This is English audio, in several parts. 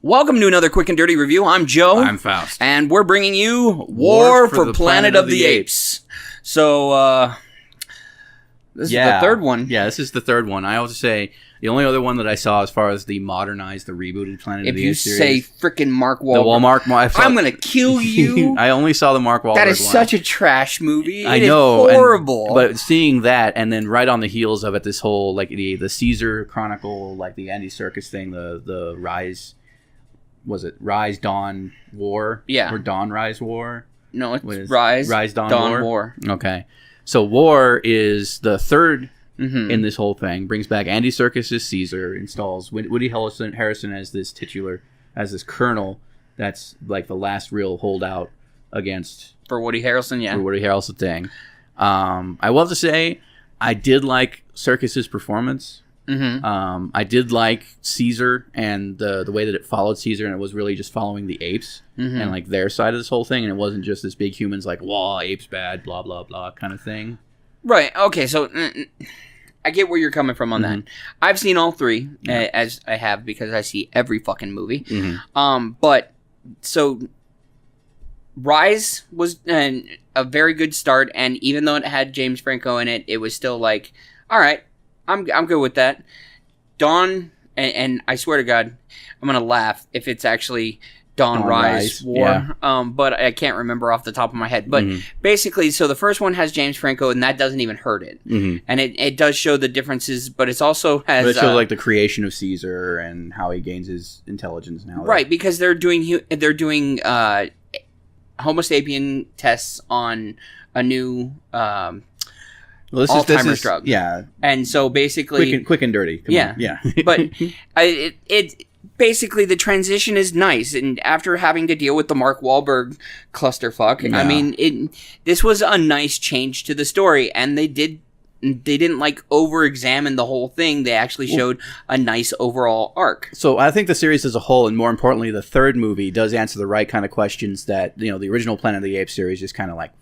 Welcome to another quick and dirty review. I'm Joe. I'm Faust. And we're bringing you War for the Planet of the Apes. So, this is the third one. Yeah, this is the third one. I also say the only other one that I saw as far as the modernized, the rebooted Planet of the Apes series. If you say frickin' Mark Wahlberg, I'm going to kill you. I only saw the Mark Wahlberg That is one. such a trash movie. I know. It's horrible. But seeing that, and then right on the heels of it, this whole, like, the Caesar Chronicle, like the Andy Serkis thing, the Rise... Was it Rise, Dawn, War? Yeah. Or Dawn, Rise, War? No, it's Rise, Dawn, War. Okay. So War is the third in this whole thing. Brings back Andy Serkis as Caesar. Installs Woody Harrelson as this titular, as this colonel. That's like the last real holdout against... For Woody Harrelson, yeah. For Woody Harrelson thing. I will have to say, I did like Serkis's performance. I did like Caesar and the way that it followed Caesar, and it was really just following the apes and like their side of this whole thing, and it wasn't just this big humans like, "Whoa, apes bad," blah blah blah kind of thing. Right. Okay. So I get where you're coming from on that. I've seen all three, as I have, because I see every fucking movie. But so Rise was a very good start, and even though it had James Franco in it, it was still like, all right. I'm good with that. Dawn, and I swear to God, I'm going to laugh if it's actually Dawn Rise War. Yeah. But I can't remember off the top of my head. But basically, so the first one has James Franco, and that doesn't even hurt it. And it does show the differences, but it's also has... But it shows like the creation of Caesar and how he gains his intelligence now. Right, because they're doing Homo sapien tests on a new... Well, Alzheimer's drug. Yeah. And so basically... Quick and dirty. Come on. Yeah. But it basically, the transition is nice. And after having to deal with the Mark Wahlberg clusterfuck, I mean, this was a nice change to the story. And they didn't like over-examine the whole thing. They actually showed a nice overall arc. So I think the series as a whole, and more importantly, the third movie, does answer the right kind of questions that, the original Planet of the Apes series just kind of like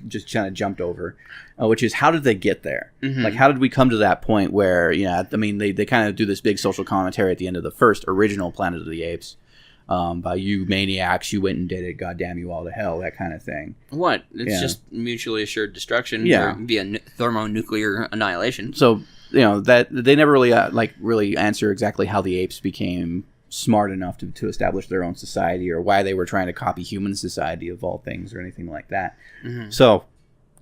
just kind of jumped over, which is, how did they get there? Like, how did we come to that point where, I mean, they kind of do this big social commentary at the end of the first original Planet of the Apes, by you maniacs, you went and did it, goddamn you all to hell, that kind of thing. What? It's just mutually assured destruction via thermonuclear annihilation. So, that they never really, really answer exactly how the apes became smart enough to establish their own society, or why they were trying to copy human society of all things, or anything like that. So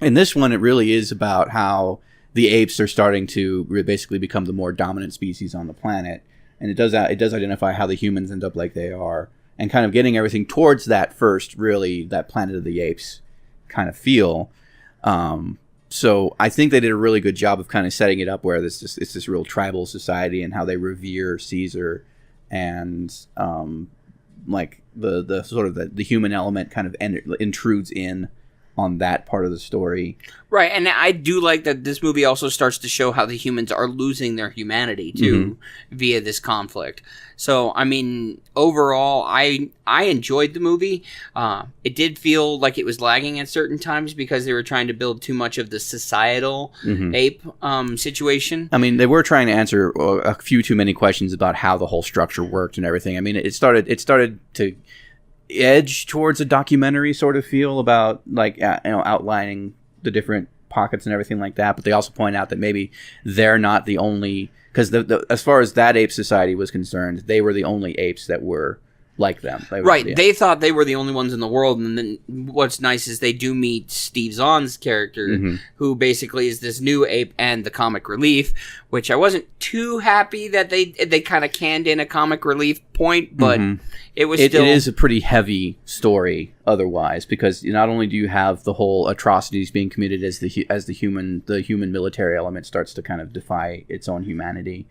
in this one, it really is about how the apes are starting to basically become the more dominant species on the planet, and it does identify how the humans end up like they are, and kind of getting everything towards that first, really, that Planet of the Apes kind of feel. So I think they did a really good job of kind of setting it up where it's this real tribal society, and how they revere Caesar, and like the sort of the human element kind of intrudes in on that part of the story. Right, and I do like that this movie also starts to show how the humans are losing their humanity, too, via this conflict. So, I mean, overall, I enjoyed the movie. It did feel like it was lagging at certain times because they were trying to build too much of the societal ape situation. I mean, they were trying to answer a few too many questions about how the whole structure worked and everything. I mean, it started to edge towards a documentary sort of feel about, like, outlining the different pockets and everything like that. But they also point out that maybe they're not the only, because as far as that ape society was concerned, they were the only apes that were like them. They thought they were the only ones in the world. And then what's nice is they do meet Steve Zahn's character, who basically is this new ape and the comic relief, which I wasn't too happy that they kind of canned in a comic relief point, but it was still... It is a pretty heavy story otherwise, because not only do you have the whole atrocities being committed as the human military element starts to kind of defy its own humanity,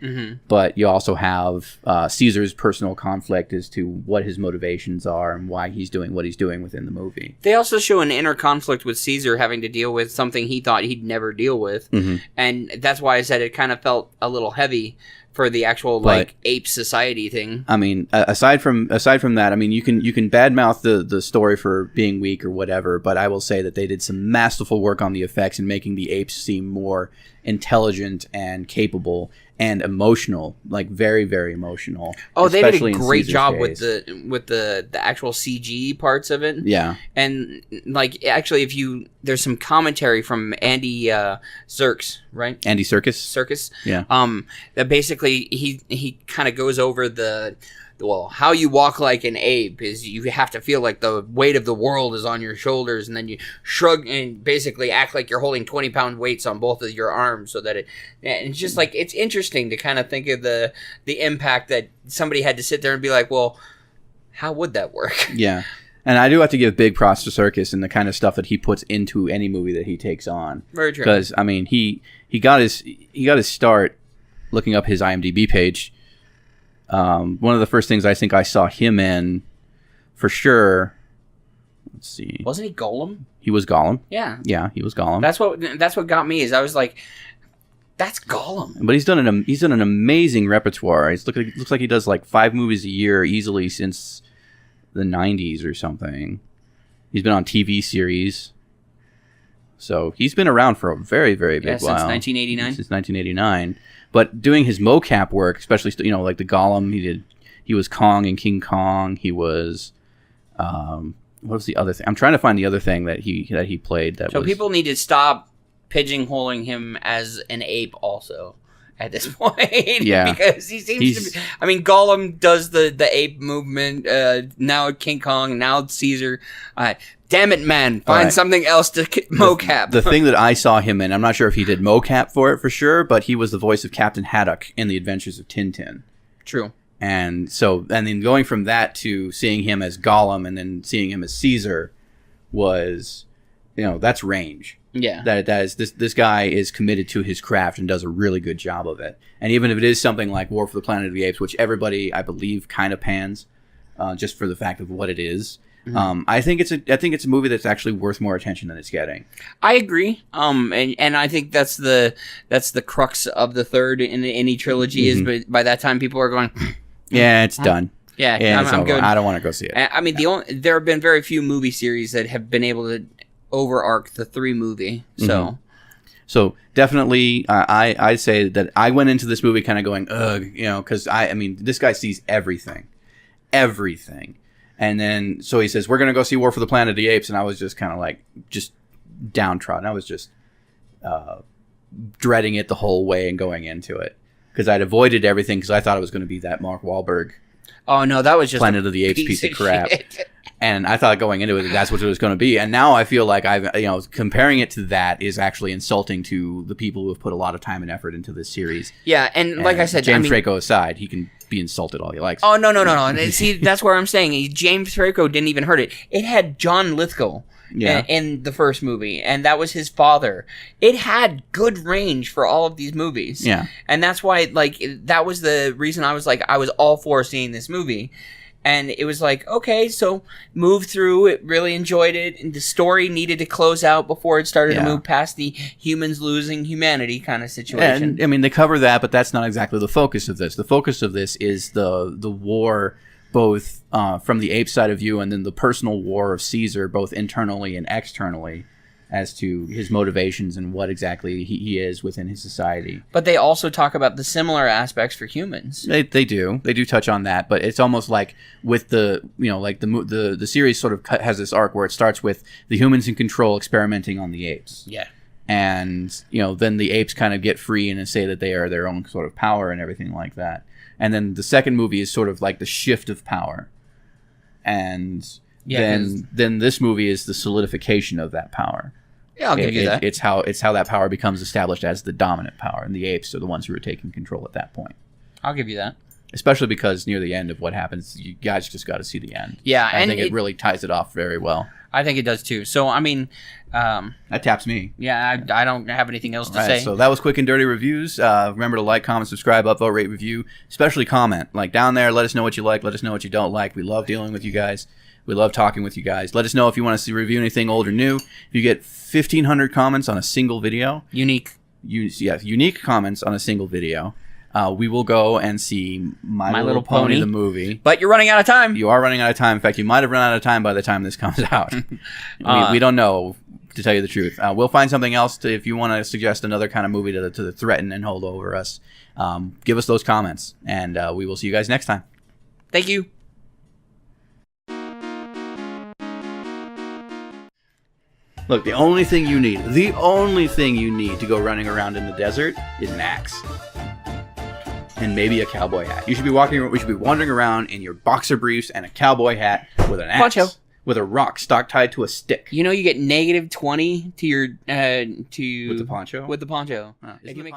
but you also have Caesar's personal conflict as to what his motivations are and why he's doing what he's doing within the movie. They also show an inner conflict with Caesar having to deal with something he thought he'd never deal with, and that's why I said it kind of felt a little heavy for the actual ape society thing. I mean, aside from that, I mean, you can badmouth the story for being weak or whatever, but I will say that they did some masterful work on the effects and making the apes seem more intelligent and capable, and emotional, like very, very emotional. Oh, they did a especially in great Caesar's job case. with the actual CG parts of it. Yeah. And like actually, there's some commentary from Andy Serkis, right? Andy Serkis. Serkis. Yeah. That basically he kind of goes over how you walk like an ape is you have to feel like the weight of the world is on your shoulders, and then you shrug and basically act like you're holding 20-pound weights on both of your arms, so that it's just like, it's interesting to kind of think of the impact that somebody had to sit there and be like, well, how would that work? Yeah. And I do have to give big props to Serkis and the kind of stuff that he puts into any movie that he takes on. Very true. Because I mean, he got his start looking up his IMDb page. One of the first things I think I saw him in, for sure. Let's see. Wasn't he Gollum? He was Gollum. Yeah. Yeah, he was Gollum. That's what got me, is I was like, that's Gollum. But he's done an amazing repertoire. Looks like he does like 5 movies a year easily since the 90s or something. He's been on TV series. So he's been around for a very, very big while. Since 1989. Since 1989. But doing his mocap work, especially, like the Gollum, he was Kong in King Kong. He was, what was the other thing? I'm trying to find the other thing that he played. So people need to stop pigeonholing him as an ape also at this point. Yeah. Because he seems to be, I mean, Gollum does the ape movement, now King Kong, now Caesar. Damn it, man. Find something else to mocap. The thing that I saw him in, I'm not sure if he did mocap for it for sure, but he was the voice of Captain Haddock in The Adventures of Tintin. True. And then going from that to seeing him as Gollum and then seeing him as Caesar was, that's range. Yeah. That is, this guy is committed to his craft and does a really good job of it. And even if it is something like War for the Planet of the Apes, which everybody, I believe, kind of pans, just for the fact of what it is. Mm-hmm. I think it's a movie that's actually worth more attention than it's getting. I agree. And I think that's the crux of the third in any trilogy, mm-hmm. is by that time people are going, yeah, it's done. Yeah, I'm good. I don't want to go see it. I mean, there have been very few movie series that have been able to over-arc the 3 movie. So. Mm-hmm. So definitely, I say that I went into this movie kind of going, ugh, because I mean, this guy sees everything. And then, so he says, we're going to go see War for the Planet of the Apes. And I was just kind of like, just downtrodden. I was just dreading it the whole way and going into it. Because I'd avoided everything because I thought it was going to be that Mark Wahlberg. Oh, no, that was just Planet of the Apes piece of crap. And I thought going into it, that's what it was going to be. And now I feel like comparing it to that is actually insulting to the people who have put a lot of time and effort into this series. Yeah, and like I said, James Franco aside, he can be insulted all he likes. Oh, no. See, that's where I'm saying James Franco didn't even hurt it. It had John Lithgow in the first movie, and that was his father. It had good range for all of these movies. Yeah. And that's why, that was the reason I was all for seeing this movie. And it was like, okay, so move through it, really enjoyed it, and the story needed to close out before it started to move past the humans losing humanity kind of situation. And, I mean, they cover that, but that's not exactly the focus of this. The focus of this is the war, both from the ape side of view, and then the personal war of Caesar, both internally and externally, as to his motivations and what exactly he is within his society. But they also talk about the similar aspects for humans. They do touch on that, but it's almost like with the the series sort of has this arc where it starts with the humans in control experimenting on the apes. Yeah. And then the apes kind of get free and say that they are their own sort of power and everything like that. And then the second movie is sort of like the shift of power. And then this movie is the solidification of that power. Yeah, I'll give you that. It's how that power becomes established as the dominant power, and the apes are the ones who are taking control at that point. I'll give you that. Especially because near the end of what happens, you guys just got to see the end. Yeah, I think it really ties it off very well. I think it does too. So, I mean... that taps me. Yeah, I don't have anything else to say. So that was Quick and Dirty Reviews. Remember to like, comment, subscribe, upvote, rate, review. Especially comment. Down there, let us know what you like. Let us know what you don't like. We love dealing with you guys. We love talking with you guys. Let us know if you want us to review anything old or new. If you get 1,500 comments on a single video. Unique comments on a single video. We will go and see My Little Pony, the movie. But you're running out of time. You are running out of time. In fact, you might have run out of time by the time this comes out. We don't know. to tell you the truth. We'll find something else if you want to suggest another kind of movie to threaten and hold over us. Give us those comments, and we will see you guys next time. Thank you. Look, the only thing you need to go running around in the desert is an axe. And maybe a cowboy hat. We should be wandering around in your boxer briefs and a cowboy hat with an axe. Poncho. With a rock stock tied to a stick. You know you get -20 to your to With the poncho? With the poncho. Oh, If you make